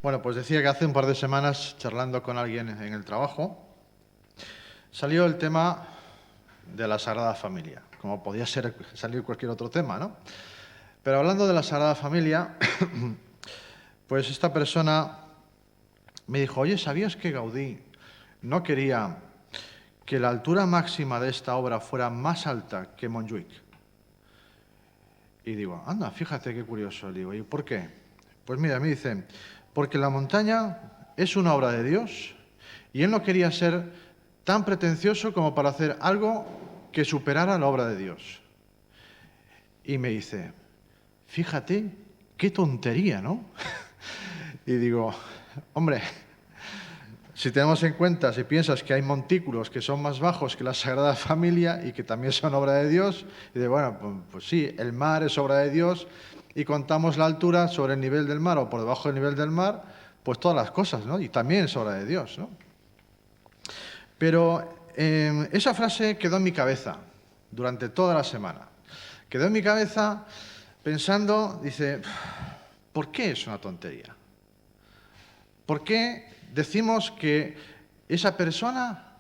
Bueno, pues decía que hace un par de semanas, charlando con alguien en el trabajo, salió el tema de la Sagrada Familia, como podía salir cualquier otro tema, ¿no? Pero hablando de la Sagrada Familia, pues esta persona me dijo, oye, ¿sabías que Gaudí no quería que la altura máxima de esta obra fuera más alta que Montjuïc? Y digo, anda, fíjate qué curioso. Digo, ¿y por qué? Pues mira, me dice, porque la montaña es una obra de Dios y él no quería ser tan pretencioso como para hacer algo que superara la obra de Dios. Y me dice, fíjate, qué tontería, ¿no? Y digo, hombre, si tenemos en cuenta, si piensas que hay montículos que son más bajos que la Sagrada Familia y que también son obra de Dios, y de bueno, pues sí, el mar es obra de Dios y contamos la altura sobre el nivel del mar o por debajo del nivel del mar, pues todas las cosas, ¿no? Y también es obra de Dios, ¿no? Pero esa frase quedó en mi cabeza durante toda la semana. Quedó en mi cabeza pensando, dice, ¿por qué es una tontería? ¿Por qué decimos que esa persona,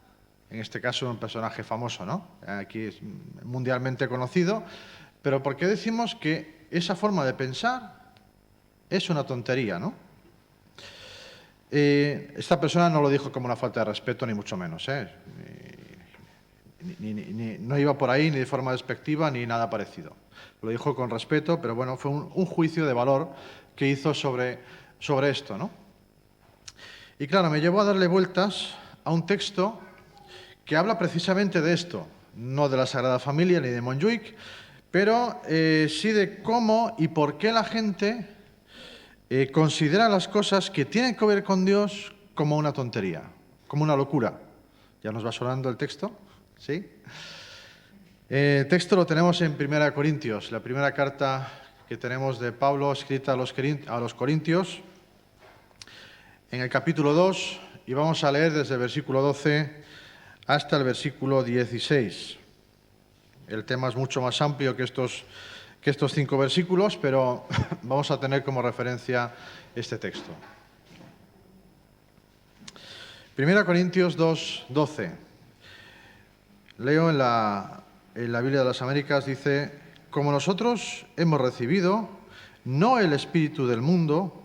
en este caso un personaje famoso, ¿no? Aquí es mundialmente conocido, pero ¿por qué decimos que esa forma de pensar es una tontería, ¿no? Esta persona no lo dijo como una falta de respeto, ni mucho menos, ¿eh? No iba por ahí ni de forma despectiva ni nada parecido. Lo dijo con respeto, pero bueno, fue un juicio de valor que hizo sobre esto, ¿no? Y claro, me llevó a darle vueltas a un texto que habla precisamente de esto, no de la Sagrada Familia ni de Montjuïc, pero sí de cómo y por qué la gente considera las cosas que tienen que ver con Dios como una tontería, como una locura. ¿Ya nos va sonando el texto? ¿Sí? El texto lo tenemos en 1 Corintios, la primera carta que tenemos de Pablo escrita a los Corintios, en el capítulo 2, y vamos a leer desde el versículo 12 hasta el versículo 16. El tema es mucho más amplio que estos 5 versículos, pero vamos a tener como referencia este texto. 1 Corintios 2, 12. Leo en la Biblia de las Américas, dice, como nosotros hemos recibido no el espíritu del mundo,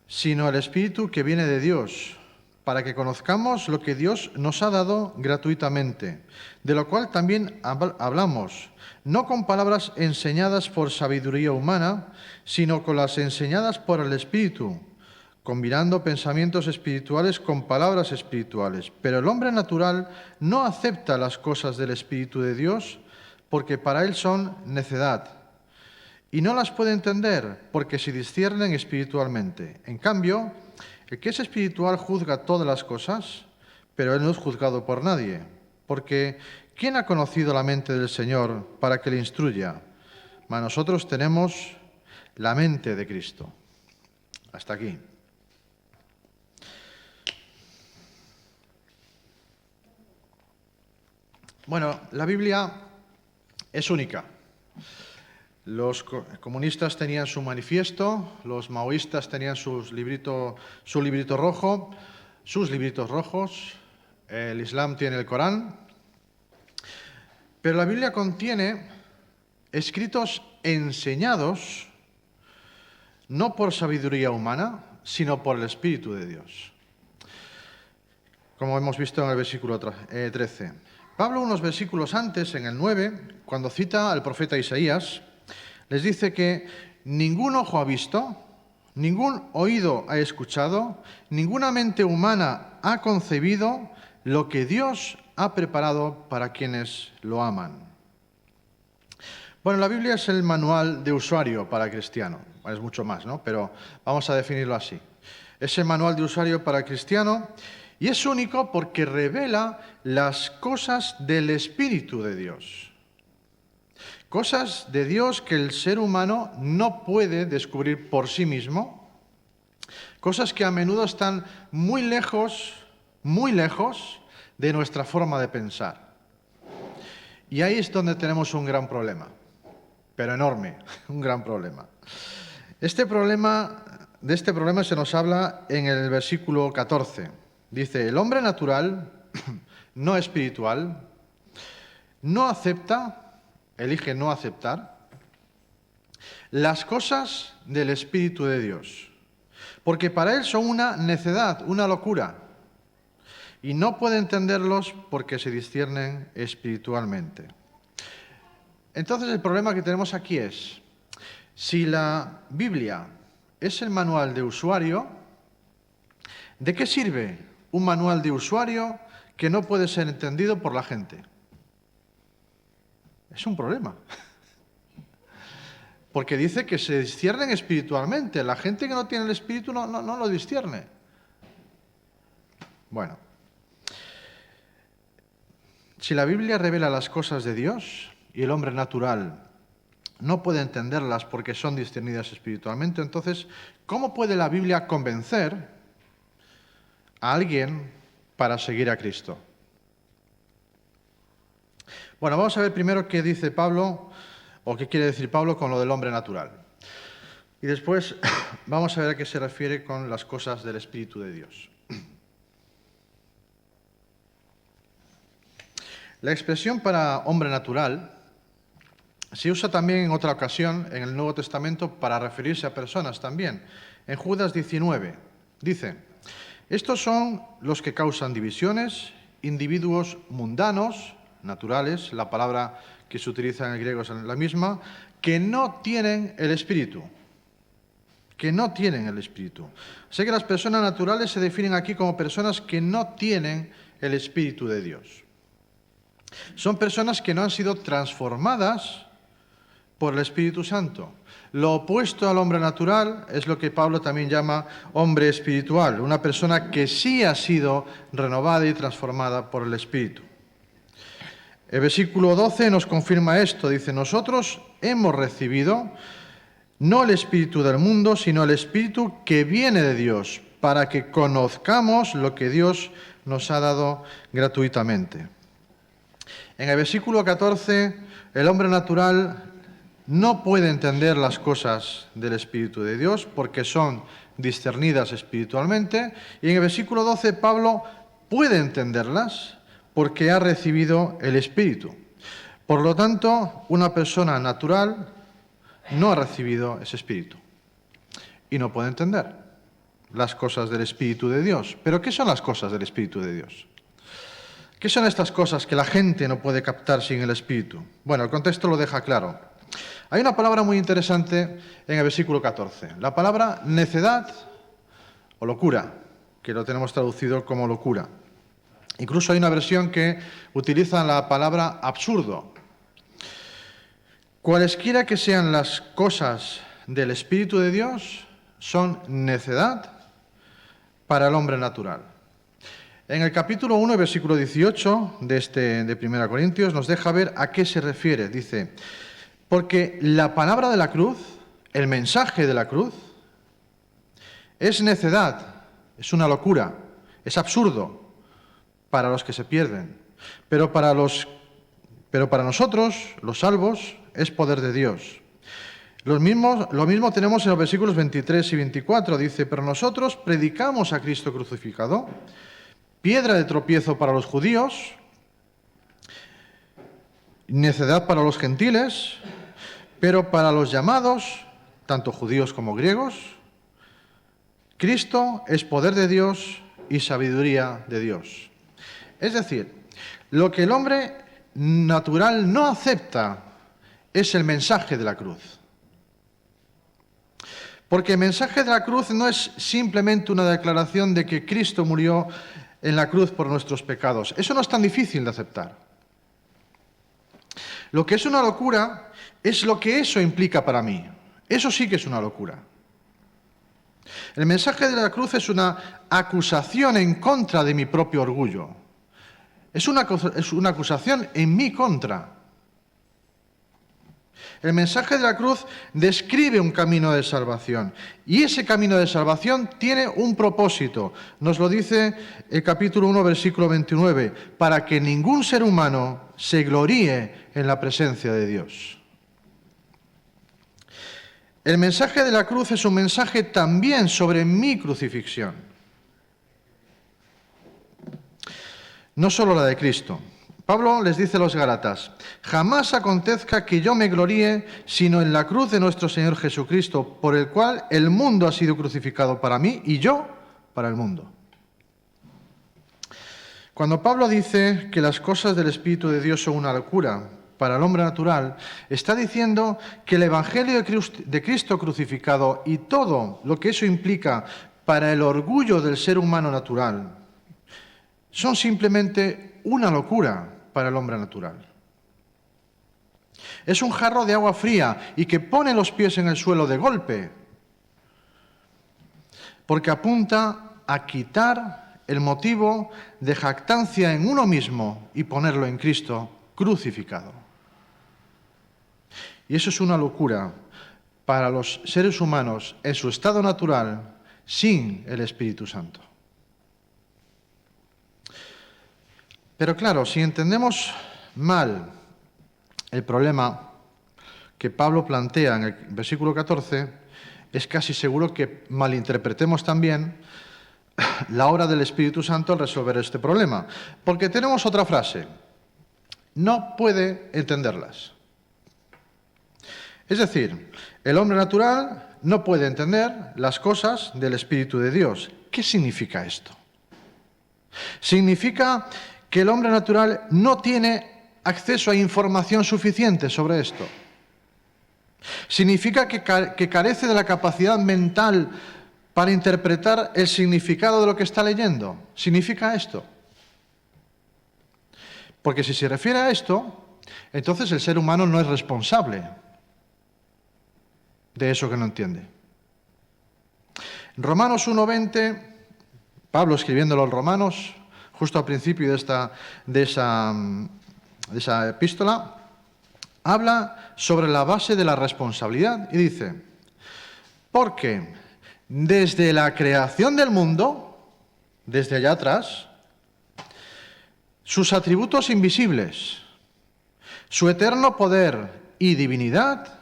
sino el Espíritu que viene de Dios, para que conozcamos lo que Dios nos ha dado gratuitamente, de lo cual también hablamos, no con palabras enseñadas por sabiduría humana, sino con las enseñadas por el Espíritu, combinando pensamientos espirituales con palabras espirituales. Pero el hombre natural no acepta las cosas del Espíritu de Dios, porque para él son necedad. Y no las puede entender porque se disciernen espiritualmente. En cambio, el que es espiritual juzga todas las cosas, pero él no es juzgado por nadie. Porque ¿quién ha conocido la mente del Señor para que le instruya? Mas nosotros tenemos la mente de Cristo. Hasta aquí. Bueno, la Biblia es única. Los comunistas tenían su manifiesto, los maoístas tenían su librito rojo, sus libritos rojos, el Islam tiene el Corán, pero la Biblia contiene escritos enseñados no por sabiduría humana, sino por el Espíritu de Dios, como hemos visto en el versículo 13. Pablo, unos versículos antes, en el 9, cuando cita al profeta Isaías, les dice que ningún ojo ha visto, ningún oído ha escuchado, ninguna mente humana ha concebido lo que Dios ha preparado para quienes lo aman. Bueno, la Biblia es el manual de usuario para el cristiano. Es mucho más, ¿no? Pero vamos a definirlo así. Es el manual de usuario para el cristiano y es único porque revela las cosas del Espíritu de Dios. Cosas de Dios que el ser humano no puede descubrir por sí mismo, cosas que a menudo están muy lejos de nuestra forma de pensar. Y ahí es donde tenemos un gran problema, pero enorme, un gran problema. Este problema de este problema se nos habla en el versículo 14. Dice, el hombre natural, no espiritual, no acepta, elige no aceptar, las cosas del Espíritu de Dios, porque para él son una necedad, una locura, y no puede entenderlos porque se disciernen espiritualmente. Entonces el problema que tenemos aquí es, si la Biblia es el manual de usuario, ¿de qué sirve un manual de usuario que no puede ser entendido por la gente? Es un problema. Porque dice que se disciernen espiritualmente. La gente que no tiene el espíritu no lo discierne. Bueno, si la Biblia revela las cosas de Dios y el hombre natural no puede entenderlas porque son discernidas espiritualmente, entonces, ¿cómo puede la Biblia convencer a alguien para seguir a Cristo? Bueno, vamos a ver primero qué dice Pablo, o qué quiere decir Pablo con lo del hombre natural. Y después vamos a ver a qué se refiere con las cosas del Espíritu de Dios. La expresión para hombre natural se usa también en otra ocasión en el Nuevo Testamento para referirse a personas también. En Judas 19 dice, estos son los que causan divisiones, individuos mundanos, naturales, la palabra que se utiliza en el griego es la misma, que no tienen el Espíritu. Que no tienen el Espíritu. Sé que las personas naturales se definen aquí como personas que no tienen el Espíritu de Dios. Son personas que no han sido transformadas por el Espíritu Santo. Lo opuesto al hombre natural es lo que Pablo también llama hombre espiritual, una persona que sí ha sido renovada y transformada por el Espíritu. El versículo 12 nos confirma esto, dice, nosotros hemos recibido no el Espíritu del mundo, sino el Espíritu que viene de Dios, para que conozcamos lo que Dios nos ha dado gratuitamente. En el versículo 14, el hombre natural no puede entender las cosas del Espíritu de Dios porque son discernidas espiritualmente, y en el versículo 12 Pablo puede entenderlas porque ha recibido el Espíritu. Por lo tanto, una persona natural no ha recibido ese Espíritu y no puede entender las cosas del Espíritu de Dios. ¿Pero qué son las cosas del Espíritu de Dios? ¿Qué son estas cosas que la gente no puede captar sin el Espíritu? Bueno, el contexto lo deja claro. Hay una palabra muy interesante en el versículo 14, la palabra necedad o locura, que lo tenemos traducido como locura. Incluso hay una versión que utiliza la palabra absurdo. Cualesquiera que sean las cosas del Espíritu de Dios, son necedad para el hombre natural. En el capítulo 1, versículo 18 de 1 Corintios, nos deja ver a qué se refiere. Dice, porque la palabra de la cruz, el mensaje de la cruz, es necedad, es una locura, es absurdo para los que se pierden, pero para nosotros, los salvos, es poder de Dios. Lo mismo tenemos en los versículos 23 y 24, dice, pero nosotros predicamos a Cristo crucificado, piedra de tropiezo para los judíos, necedad para los gentiles, pero para los llamados, tanto judíos como griegos, Cristo es poder de Dios y sabiduría de Dios. Es decir, lo que el hombre natural no acepta es el mensaje de la cruz. Porque el mensaje de la cruz no es simplemente una declaración de que Cristo murió en la cruz por nuestros pecados. Eso no es tan difícil de aceptar. Lo que es una locura es lo que eso implica para mí. Eso sí que es una locura. El mensaje de la cruz es una acusación en contra de mi propio orgullo. Es una acusación en mi contra. El mensaje de la cruz describe un camino de salvación y ese camino de salvación tiene un propósito. Nos lo dice el capítulo 1, versículo 29, para que ningún ser humano se gloríe en la presencia de Dios. El mensaje de la cruz es un mensaje también sobre mi crucifixión. No solo la de Cristo. Pablo les dice a los Gálatas: jamás acontezca que yo me gloríe, sino en la cruz de nuestro Señor Jesucristo, por el cual el mundo ha sido crucificado para mí y yo para el mundo. Cuando Pablo dice que las cosas del Espíritu de Dios son una locura para el hombre natural, está diciendo que el Evangelio de Cristo crucificado y todo lo que eso implica para el orgullo del ser humano natural son simplemente una locura para el hombre natural. Es un jarro de agua fría y que pone los pies en el suelo de golpe, porque apunta a quitar el motivo de jactancia en uno mismo y ponerlo en Cristo crucificado. Y eso es una locura para los seres humanos en su estado natural sin el Espíritu Santo. Pero claro, si entendemos mal el problema que Pablo plantea en el versículo 14, es casi seguro que malinterpretemos también la obra del Espíritu Santo al resolver este problema. Porque tenemos otra frase: no puede entenderlas. Es decir, el hombre natural no puede entender las cosas del Espíritu de Dios. ¿Qué significa esto? Significa que el hombre natural no tiene acceso a información suficiente sobre esto. Significa que carece de la capacidad mental para interpretar el significado de lo que está leyendo. ¿Significa esto? Porque si se refiere a esto, entonces el ser humano no es responsable de eso que no entiende. En Romanos 1:20, Pablo escribiéndolo a los Romanos, justo al principio de esa epístola, habla sobre la base de la responsabilidad y dice: porque desde la creación del mundo, desde allá atrás, sus atributos invisibles, su eterno poder y divinidad,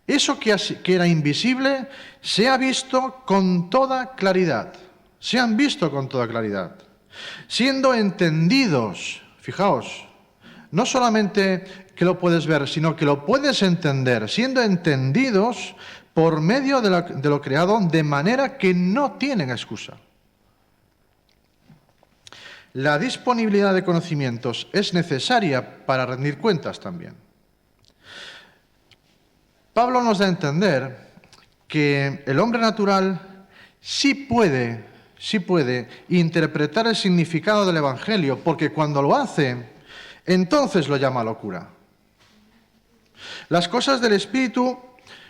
eso que era invisible, se ha visto con toda claridad. Se han visto con toda claridad, siendo entendidos. Fijaos, no solamente que lo puedes ver, sino que lo puedes entender, siendo entendidos por medio de lo creado, de manera que no tienen excusa. La disponibilidad de conocimientos es necesaria para rendir cuentas también. Pablo nos da a entender que el hombre natural sí puede interpretar el significado del Evangelio, porque cuando lo hace, entonces lo llama locura. Las cosas del Espíritu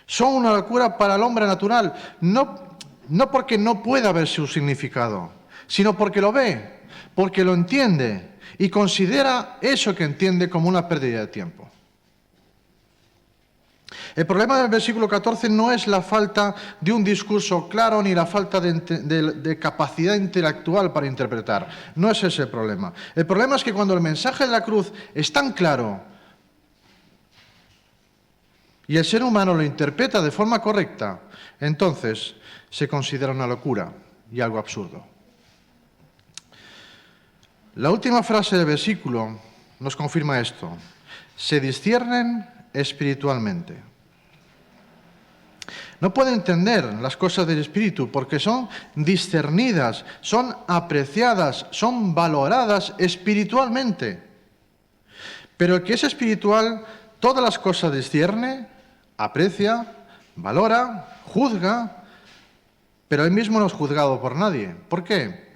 son una locura para el hombre natural, no porque no pueda ver su significado, sino porque lo ve, porque lo entiende y considera eso que entiende como una pérdida de tiempo. El problema del versículo 14 no es la falta de un discurso claro ni la falta de capacidad intelectual para interpretar. No es ese el problema. El problema es que cuando el mensaje de la cruz es tan claro y el ser humano lo interpreta de forma correcta, entonces se considera una locura y algo absurdo. La última frase del versículo nos confirma esto: se disciernen espiritualmente. No puede entender las cosas del Espíritu porque son discernidas, son apreciadas, son valoradas espiritualmente. Pero el que es espiritual, todas las cosas discierne, aprecia, valora, juzga, pero él mismo no es juzgado por nadie. ¿Por qué?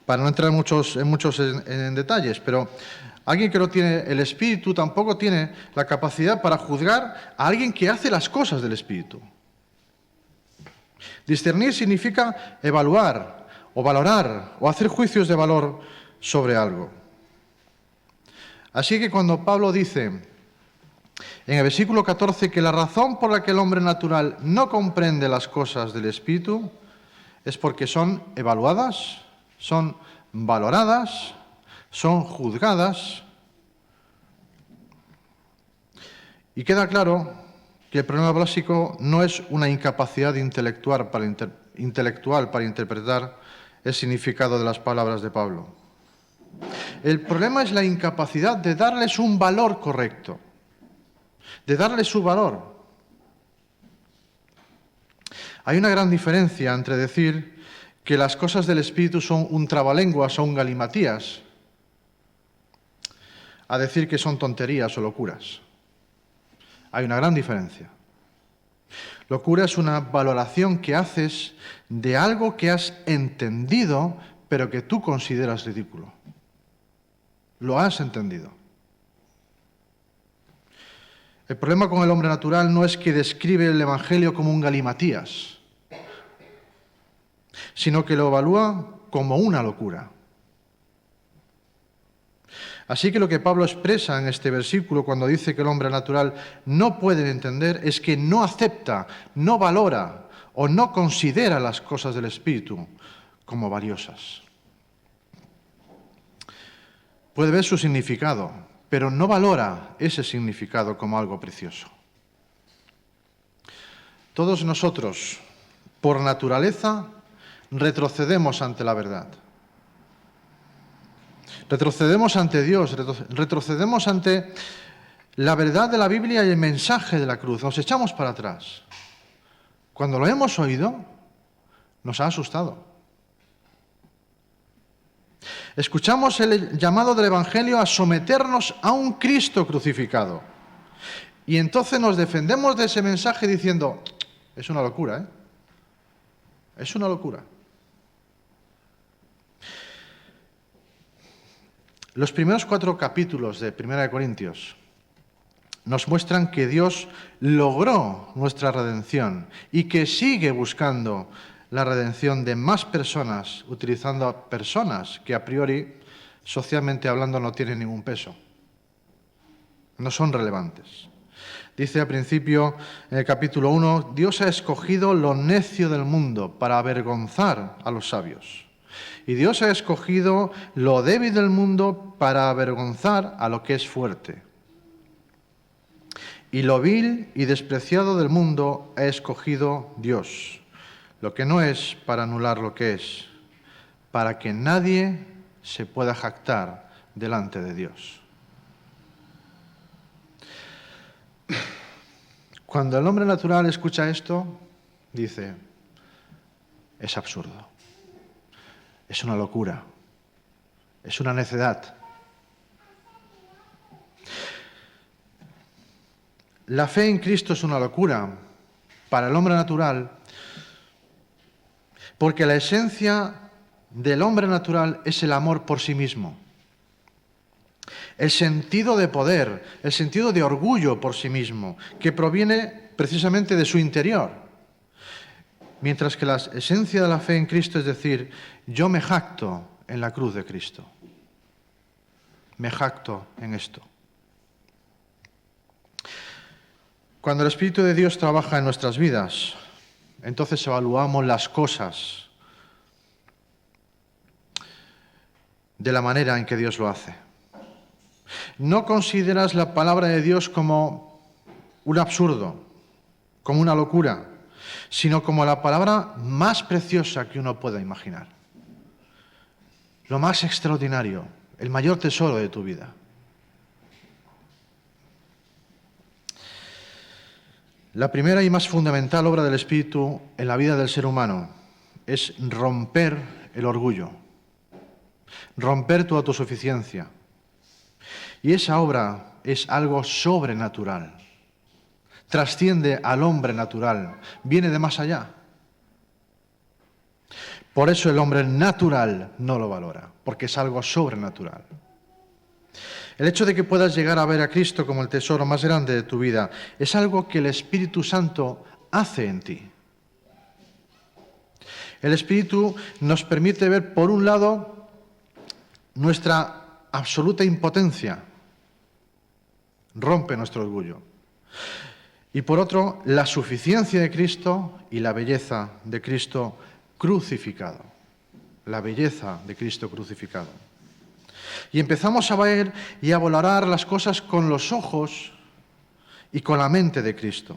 Para no entrar en detalles, pero alguien que no tiene el Espíritu tampoco tiene la capacidad para juzgar a alguien que hace las cosas del Espíritu. Discernir significa evaluar o valorar o hacer juicios de valor sobre algo. Así que cuando Pablo dice en el versículo 14 que la razón por la que el hombre natural no comprende las cosas del Espíritu es porque son evaluadas, son valoradas, son juzgadas. Y queda claro que el problema básico no es una incapacidad intelectual para interpretar el significado de las palabras de Pablo. El problema es la incapacidad de darles un valor correcto, de darles su valor. Hay una gran diferencia entre decir que las cosas del Espíritu son un trabalenguas o un galimatías, a decir que son tonterías o locuras. Hay una gran diferencia. Locura es una valoración que haces de algo que has entendido, pero que tú consideras ridículo. Lo has entendido. El problema con el hombre natural no es que describe el Evangelio como un galimatías, sino que lo evalúa como una locura. Así que lo que Pablo expresa en este versículo cuando dice que el hombre natural no puede entender es que no acepta, no valora o no considera las cosas del Espíritu como valiosas. Puede ver su significado, pero no valora ese significado como algo precioso. Todos nosotros, por naturaleza, retrocedemos ante la verdad. Retrocedemos ante Dios, retrocedemos ante la verdad de la Biblia y el mensaje de la cruz. Nos echamos para atrás. Cuando lo hemos oído, nos ha asustado. Escuchamos el llamado del Evangelio a someternos a un Cristo crucificado. Y entonces nos defendemos de ese mensaje diciendo, es una locura, ¿eh? Es una locura. Los primeros 4 capítulos de 1 Corintios nos muestran que Dios logró nuestra redención y que sigue buscando la redención de más personas, utilizando a personas que a priori, socialmente hablando, no tienen ningún peso. No son relevantes. Dice al principio, en el capítulo 1, Dios ha escogido lo necio del mundo para avergonzar a los sabios. Y Dios ha escogido lo débil del mundo para avergonzar a lo que es fuerte. Y lo vil y despreciado del mundo ha escogido Dios, lo que no es para anular lo que es, para que nadie se pueda jactar delante de Dios. Cuando el hombre natural escucha esto, dice, es absurdo, es una locura, es una necedad. La fe en Cristo es una locura para el hombre natural, porque la esencia del hombre natural es el amor por sí mismo. El sentido de poder, el sentido de orgullo por sí mismo, que proviene precisamente de su interior. Mientras que la esencia de la fe en Cristo es decir, yo me jacto en la cruz de Cristo. Me jacto en esto. Cuando el Espíritu de Dios trabaja en nuestras vidas, entonces evaluamos las cosas de la manera en que Dios lo hace. No consideras la palabra de Dios como un absurdo, como una locura, sino como la palabra más preciosa que uno pueda imaginar. Lo más extraordinario, el mayor tesoro de tu vida. La primera y más fundamental obra del Espíritu en la vida del ser humano es romper el orgullo, romper tu autosuficiencia. Y esa obra es algo sobrenatural, trasciende al hombre natural, viene de más allá. Por eso el hombre natural no lo valora, porque es algo sobrenatural. El hecho de que puedas llegar a ver a Cristo como el tesoro más grande de tu vida es algo que el Espíritu Santo hace en ti. El Espíritu nos permite ver, por un lado, nuestra absoluta impotencia, rompe nuestro orgullo. Y por otro, la suficiencia de Cristo y la belleza de Cristo crucificado. La belleza de Cristo crucificado. Y empezamos a ver y a valorar las cosas con los ojos y con la mente de Cristo.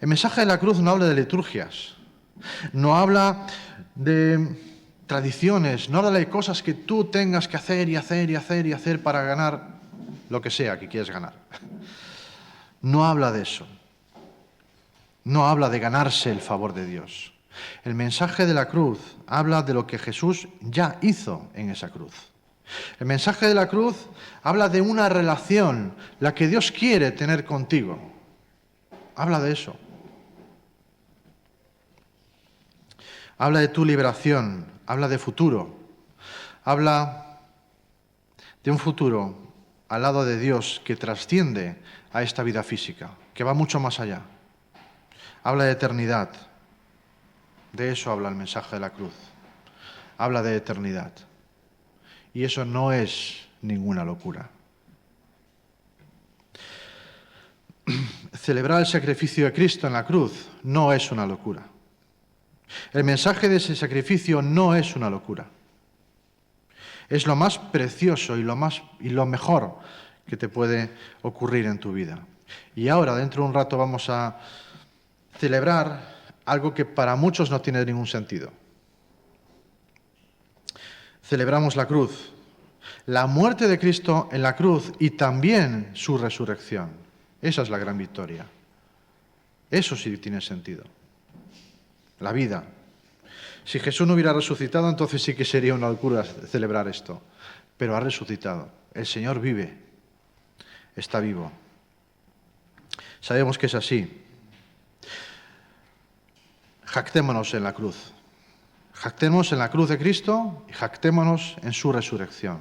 El mensaje de la cruz no habla de liturgias, no habla de tradiciones, no habla de cosas que tú tengas que hacer y hacer y hacer y hacer para ganar lo que sea que quieres ganar. No habla de eso. No habla de ganarse el favor de Dios. El mensaje de la cruz habla de lo que Jesús ya hizo en esa cruz. El mensaje de la cruz habla de una relación, la que Dios quiere tener contigo. Habla de eso. Habla de tu liberación, habla de futuro, habla de un futuro al lado de Dios que trasciende a esta vida física, que va mucho más allá. Habla de eternidad. De eso habla el mensaje de la cruz. Habla de eternidad. Y eso no es ninguna locura. Celebrar el sacrificio de Cristo en la cruz no es una locura. El mensaje de ese sacrificio no es una locura. Es lo más precioso y lo mejor que te puede ocurrir en tu vida. Y ahora, dentro de un rato, vamos a celebrar algo que para muchos no tiene ningún sentido. Celebramos la cruz, la muerte de Cristo en la cruz y también su resurrección. Esa es la gran victoria. Eso sí tiene sentido. La vida. Si Jesús no hubiera resucitado, entonces sí que sería una locura celebrar esto. Pero ha resucitado. El Señor vive. Está vivo. Sabemos que es así. Jactémonos en la cruz. Jactémonos en la cruz de Cristo y jactémonos en su resurrección.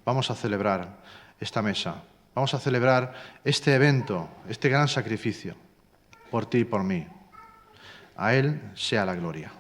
Vamos a celebrar esta mesa. Vamos a celebrar este evento, este gran sacrificio, por ti y por mí. A Él sea la gloria.